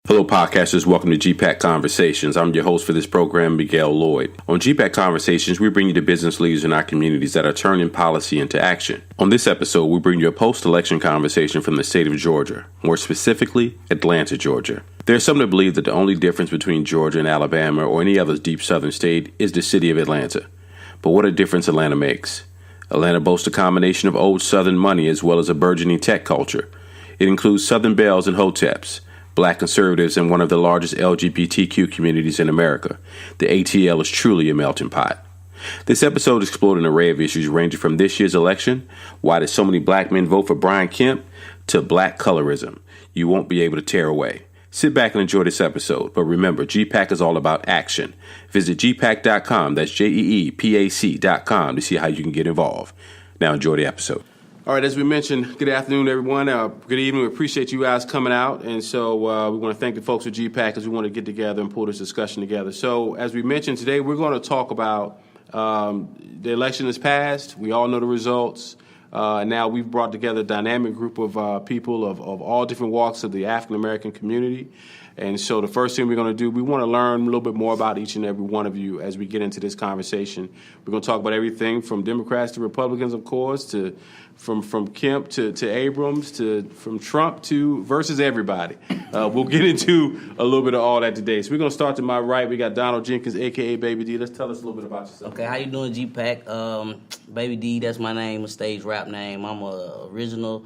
Hello, podcasters. Welcome to JEEPAC Conversations. I'm your host for this program, Miguel Lloyd. On JEEPAC Conversations, we bring you the business leaders in our communities that are turning policy into action. On this episode, we bring you a post-election conversation from the state of Georgia, more specifically, Atlanta, Georgia. There's some that believe that the only difference between Georgia and Alabama or any other deep southern state is the city of Atlanta. But what a difference Atlanta makes. Atlanta boasts a combination of old southern money as well as a burgeoning tech culture. It includes Southern Belles and Hoteps, Black conservatives, and one of the largest LGBTQ communities in America. The ATL is truly a melting pot. This episode explored an array of issues ranging from this year's election, why did so many black men vote for Brian Kemp, to black colorism. You won't be able to tear away. Sit back and enjoy this episode, but remember, JEEPAC is all about action. Visit JEEPAC.com, that's JEEPAC.com, to see how you can get involved. Now enjoy the episode. All right, as we mentioned, good afternoon, everyone. Good evening. We appreciate you guys coming out. And so we want to thank the folks at JEEPAC as we want to get together and pull this discussion together. So as we mentioned today, we're going to talk about the election that's passed. We all know the results. And now we've brought together a dynamic group of people of all different walks of the African-American community. And so the first thing we're going to do, we want to learn a little bit more about each and every one of you as we get into this conversation. We're going to talk about everything from Democrats to Republicans, of course, to from Kemp to Abrams, from Trump to versus everybody. We'll get into a little bit of all that today. So we're going to start to my right. We got Donald Jenkins, a.k.a. Baby D. Let's tell us a little bit about yourself. Okay, how you doing, JEEPAC? Baby D, that's my name, a stage rap name. I'm a original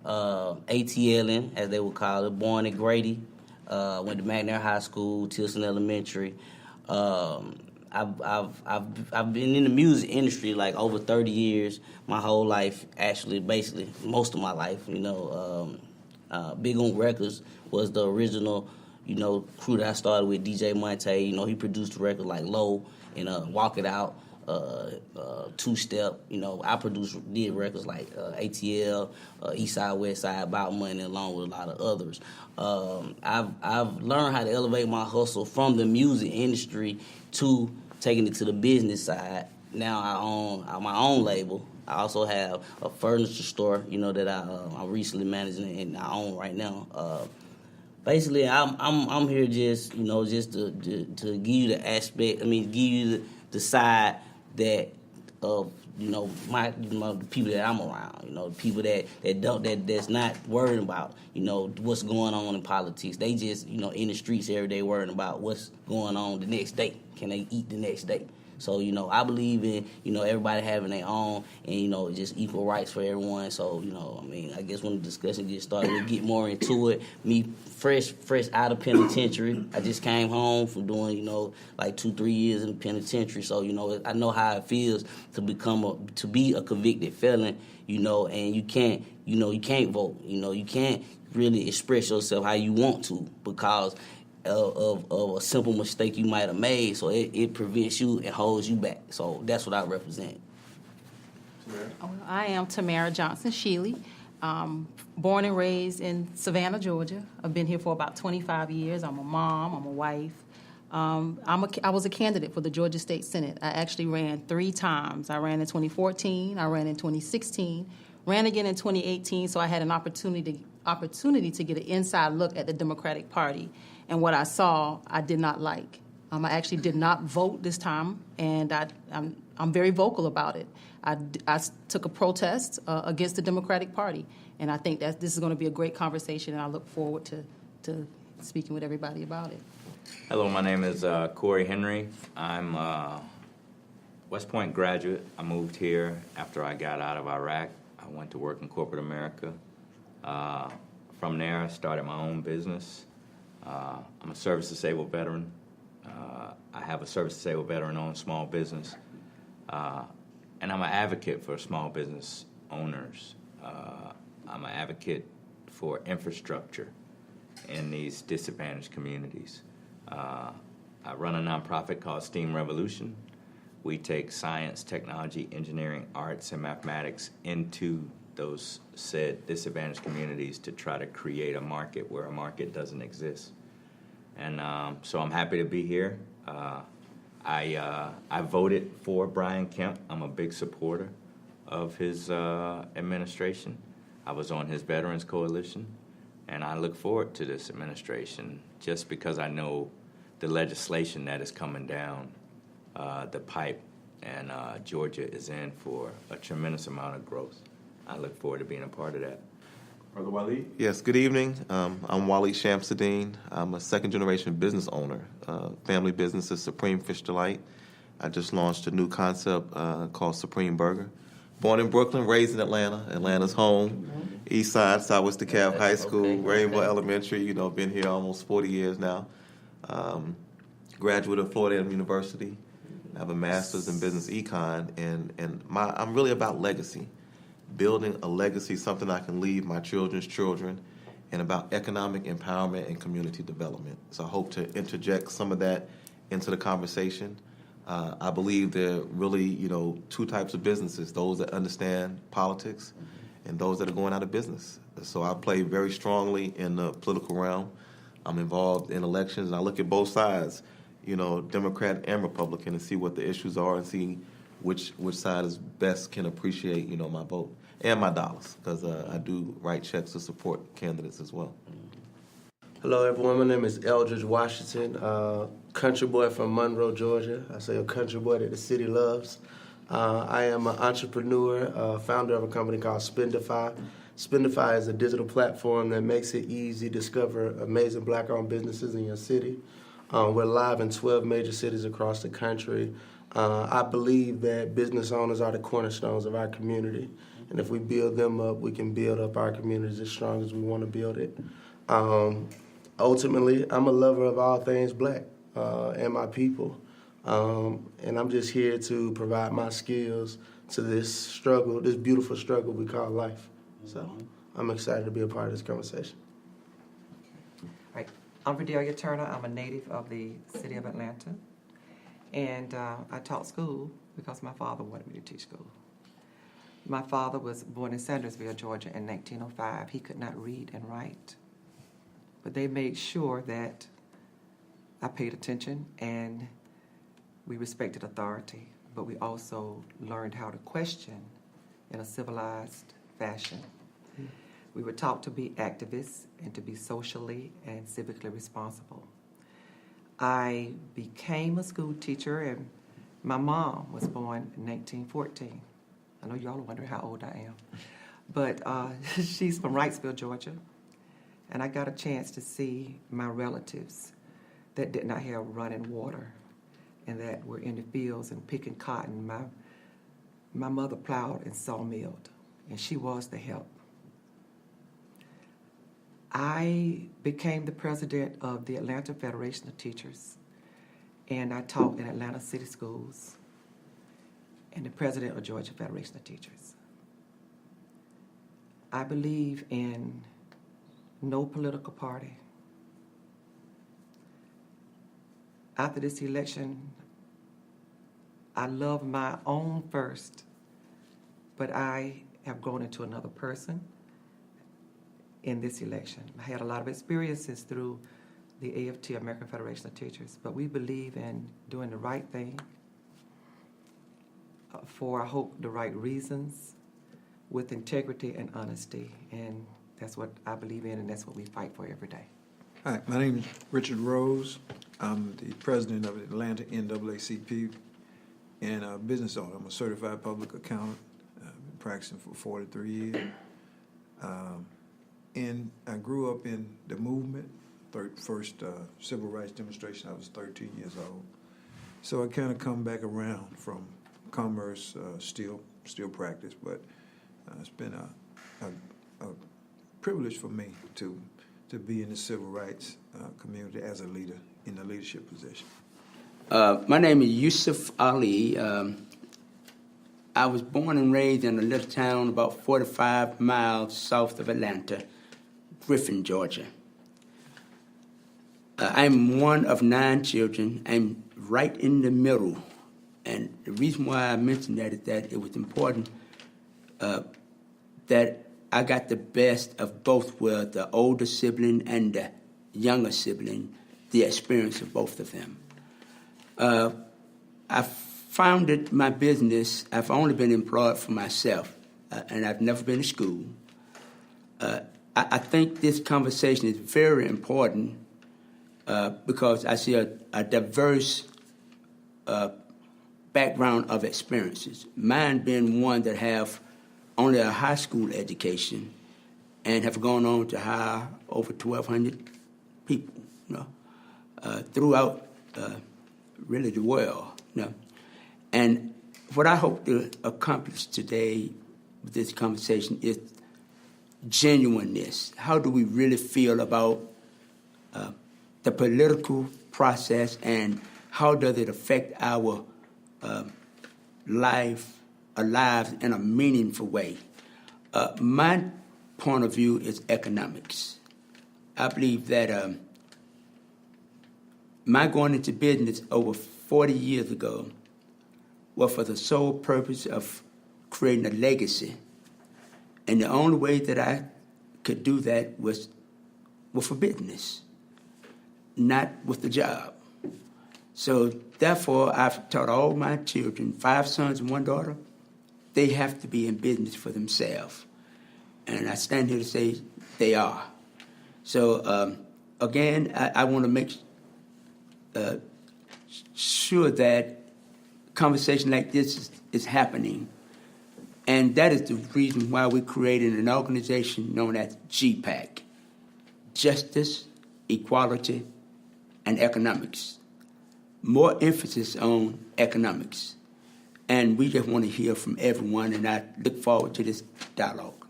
ATLN, as they would call it, born at Grady. Went to McNair High School, Tilson Elementary. I've been in the music industry like over 30 years. My whole life, actually, basically most of my life. Big On Records was the original, crew that I started with. DJ Monte, he produced the record like Low and Walk It Out. Two Step, I did records like ATL, East Side, West Side, About Money, along with a lot of others. I've learned how to elevate my hustle from the music industry to taking it to the business side. Now I own my own label. I also have a furniture store, that I'm recently managing and I own right now. Basically, I'm here just to give you the aspect. Give you the side that of the people that I'm around, the people that's not worried about what's going on in politics. They just in the streets every day worrying about what's going on the next day. Can they eat the next day? So I believe in everybody having their own and just equal rights for everyone. So I guess when the discussion gets started, we'll get more into it. Me fresh out of penitentiary. I just came home from doing like 2-3 years in the penitentiary. So I know how it feels to be a convicted felon. And you can't vote. You can't really express yourself how you want to because of a simple mistake you might have made, so it prevents you and holds you back. So that's what I represent. I am Tamara Johnson Sheely, born and raised in Savannah, Georgia. I've been here for about 25 years. I'm a mom. I'm a wife. I was a candidate for the Georgia State Senate. I actually ran 3 times. I ran in 2014. I ran in 2016. Ran again in 2018. So I had an opportunity to get an inside look at the Democratic Party. And what I saw, I did not like. I actually did not vote this time, and I'm very vocal about it. I took a protest against the Democratic Party, and I think that this is going to be a great conversation, and I look forward to speaking with everybody about it. Hello, my name is Corey Henry. I'm a West Point graduate. I moved here after I got out of Iraq. I went to work in corporate America. From there, I started my own business. I'm a service-disabled veteran. I have a service-disabled veteran-owned small business. And I'm an advocate for small business owners. I'm an advocate for infrastructure in these disadvantaged communities. I run a nonprofit called STEAM Revolution. We take science, technology, engineering, arts, and mathematics into those said disadvantaged communities to try to create a market where a market doesn't exist. And so I'm happy to be here. I voted for Brian Kemp. I'm a big supporter of his administration. I was on his Veterans Coalition, And I look forward to this administration just because I know the legislation that is coming down the pipe, and Georgia is in for a tremendous amount of growth. I look forward to being a part of that. Brother Waleed? Yes, good evening. I'm Waleed Shamsuddin. I'm a second-generation business owner. Family business is Supreme Fish Delight. I just launched a new concept called Supreme Burger. Born in Brooklyn, raised in Atlanta. Atlanta's home. East Side, Southwest DeKalb High School, Rainbow Elementary. Been here almost 40 years now. Graduate of Florida A&M University. I have a master's in business econ, and I'm really about legacy. Building a legacy, something I can leave my children's children, and about economic empowerment and community development. So I hope to interject some of that into the conversation. I believe there are really, two types of businesses, those that understand politics and those that are going out of business. So I play very strongly in the political realm. I'm involved in elections, and I look at both sides, Democrat and Republican, and see what the issues are and see which side is best can appreciate, my vote and my dollars, because I do write checks to support candidates as well. Hello, everyone. My name is Eldridge Washington, country boy from Monroe, Georgia. I say a country boy that the city loves. I am an entrepreneur, founder of a company called Spendify. Spendify is a digital platform that makes it easy to discover amazing Black-owned businesses in your city. We're live in 12 major cities across the country. I believe that business owners are the cornerstones of our community. And if we build them up, we can build up our communities as strong as we want to build it. Ultimately, I'm a lover of all things Black and my people. And I'm just here to provide my skills to this struggle, this beautiful struggle we call life. So I'm excited to be a part of this conversation. All right. I'm Vidalia Turner. I'm a native of the city of Atlanta. And I taught school because my father wanted me to teach school. My father was born in Sandersville, Georgia in 1905. He could not read and write. But they made sure that I paid attention and we respected authority, but we also learned how to question in a civilized fashion. We were taught to be activists and to be socially and civically responsible. I became a school teacher, and my mom was born in 1914. I know y'all are wondering how old I am. But she's from Wrightsville, Georgia. And I got a chance to see my relatives that did not have running water and that were in the fields and picking cotton. My mother plowed and sawmilled, and she was the help. I became the president of the Atlanta Federation of Teachers, and I taught in Atlanta City Schools, and the president of Georgia Federation of Teachers. I believe in no political party. After this election, I love my own first, but I have grown into another person in this election. I had a lot of experiences through the AFT, American Federation of Teachers, but we believe in doing the right thing for, I hope, the right reasons, with integrity and honesty, and that's what I believe in, and that's what we fight for every day. Hi, my name is Richard Rose. I'm the president of the Atlanta NAACP and a business owner. I'm a certified public accountant. I've been practicing for 43 years. And I grew up in the movement, first civil rights demonstration. I was 13 years old. So I kind of come back around from commerce, still practice, but it's been a privilege for me to be in the civil rights community as a leader in a leadership position. My name is Yusuf Ali. I was born and raised in a little town about 45 miles south of Atlanta, Griffin, Georgia. I'm one of 9 children. I'm right in the middle. And the reason why I mentioned that is that it was important that I got the best of both, where the older sibling and the younger sibling, the experience of both of them. I founded my business. I've only been employed for myself, and I've never been to school. I I think this conversation is very important because I see a diverse background of experiences. Mine being one that have only a high school education and have gone on to hire over 1,200 people, throughout really the world. And what I hope to accomplish today with this conversation is genuineness. How do we really feel about the political process, and how does it affect our lives in a meaningful way? My point of view is economics. I believe that my going into business over 40 years ago was for the sole purpose of creating a legacy. And the only way that I could do that was for business, not with the job. So therefore, I've taught all my children, 5 sons and 1 daughter, they have to be in business for themselves. And I stand here to say they are. So again, I want to make sure that conversation like this is happening. And that is the reason why we created an organization known as JEEPAC, Justice, Equality, and Economics. More emphasis on economics. And we just want to hear from everyone, and I look forward to this dialogue.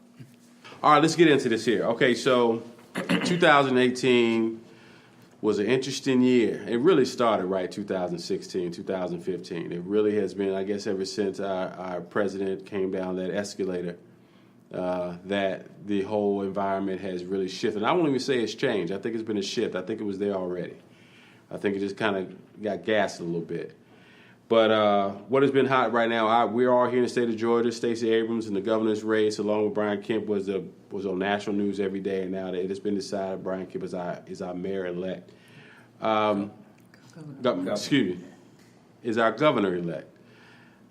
All right, let's get into this here. Okay, so 2018 was an interesting year. It really started, right, 2016, 2015. It really has been, I guess, ever since our president came down that escalator, that the whole environment has really shifted. I won't even say it's changed. I think it's been a shift. I think it was there already. I think it just kind of got gassed a little bit. But what has been hot right now, we're all here in the state of Georgia. Stacey Abrams in the governor's race, along with Brian Kemp, was on national news every day, and now it has been decided Brian Kemp is our mayor-elect. Is our governor-elect.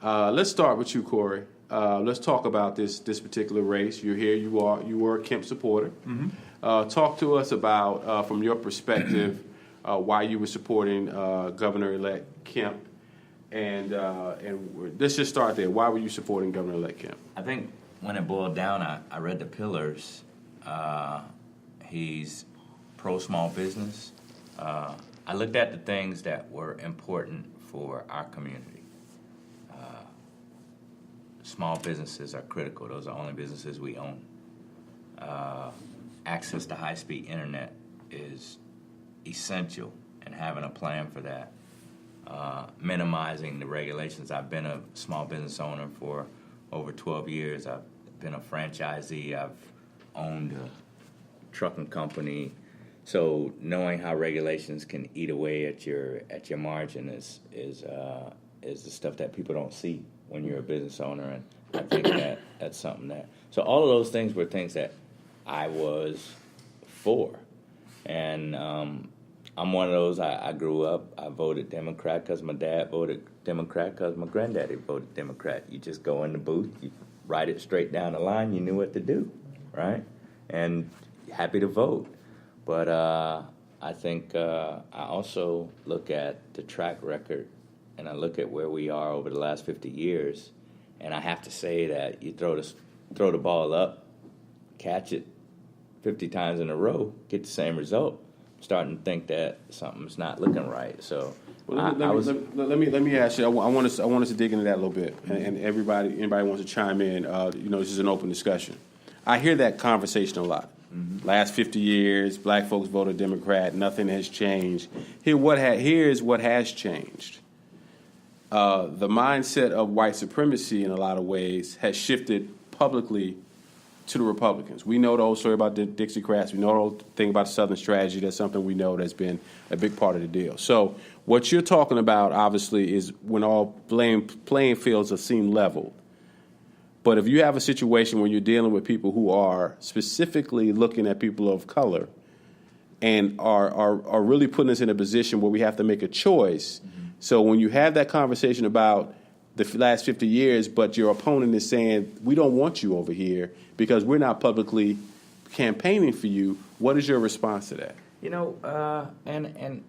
Let's start with you, Corey. Let's talk about this particular race. You're here. You were a Kemp supporter. Mm-hmm. Talk to us about, from your perspective, why you were supporting Governor-elect Kemp. And let's just start there. Why were you supporting Governor-elect Kemp? I think when it boiled down, I read the pillars. He's pro-small business. I looked at the things that were important for our community. Small businesses are critical. Those are only businesses we own. Access to high-speed internet is essential, and having a plan for that. Minimizing the regulations. I've been a small business owner for over 12 years. I've been a franchisee. I've owned a trucking company. So knowing how regulations can eat away at your margin is the stuff that people don't see when you're a business owner, and I think that's something that. So all of those things were things that I was for, and I'm one of those. I grew up. I voted Democrat because my dad voted Democrat because my granddaddy voted Democrat. You just go in the booth, you write it straight down the line. You knew what to do, right? And happy to vote. But I think I also look at the track record, and I look at where we are over the last 50 years, and I have to say that you throw the ball up, catch it 50 times in a row, get the same result. Starting to think that something's not looking right. So let me ask you. I want us to dig into that a little bit, and anybody wants to chime in. This is an open discussion. I hear that conversation a lot. Mm-hmm. Last 50 years, black folks voted Democrat. Nothing has changed. Here's what has changed. The mindset of white supremacy, in a lot of ways, has shifted publicly to the Republicans. We know the whole story about the Dixiecrats. We know the whole thing about the Southern strategy. That's something we know that's been a big part of the deal. So what you're talking about, obviously, is when all playing fields are seen leveled. But if you have a situation where you're dealing with people who are specifically looking at people of color and are really putting us in a position where we have to make a choice. Mm-hmm. So when you have that conversation about the last 50 years, but your opponent is saying, we don't want you over here because we're not publicly campaigning for you. What is your response to that? You know, and